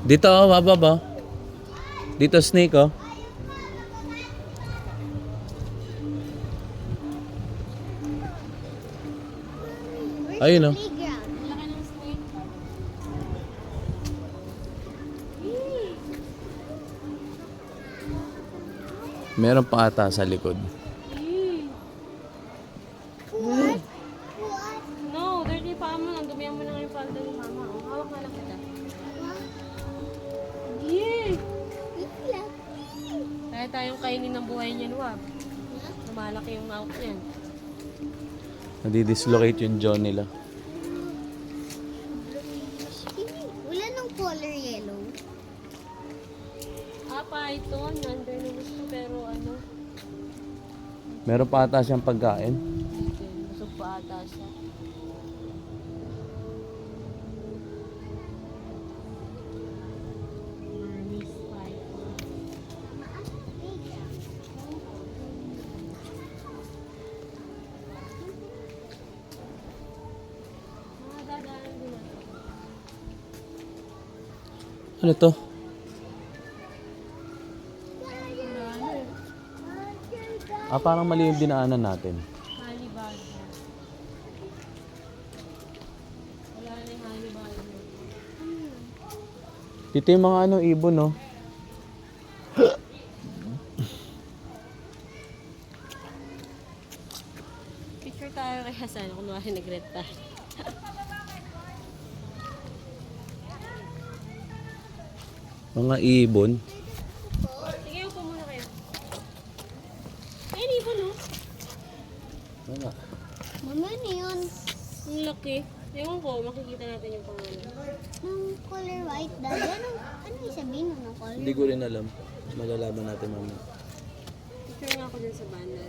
Dito oh, bababa. Dito snake oh. Ayun oh. Playground. Laki ng snake. Meron pa ata sa likod. What? What? No, dirty pa mo. Dumihan mo na nga yung palda ni mama. Oh, hawak na lang kita. Yee! Kaya tayong kainin ng buhay niyan, wab. Lumalaki yung mouth niyan. Nadidislocate yung jaw nila. Wala nang color yellow. Python, under na gusto pero ano, Meron pa ata siyang pagkain. busog pa ata siya. Burmese python. Mga dadaanan din natin. Ano to? Ano eh, Ah, parang mali yung dinaanan natin. halibado. Wala na yung halibado. Dito yung mga ano, ibon no. Picture tayo kay Hasan, kunwari nag-red tayo. Mga ibon. Sige, upo muna kayo. Ayun, ibon oh. Wala. Mama, ano yun? Ang laki. Ewan ko, makikita natin yung pangalan. Yung color white, Dad. Ano yung sabihin nun ng color? Hindi ko rin alam. Malalaman natin mamaya. Picture nga ako dyan sa banda.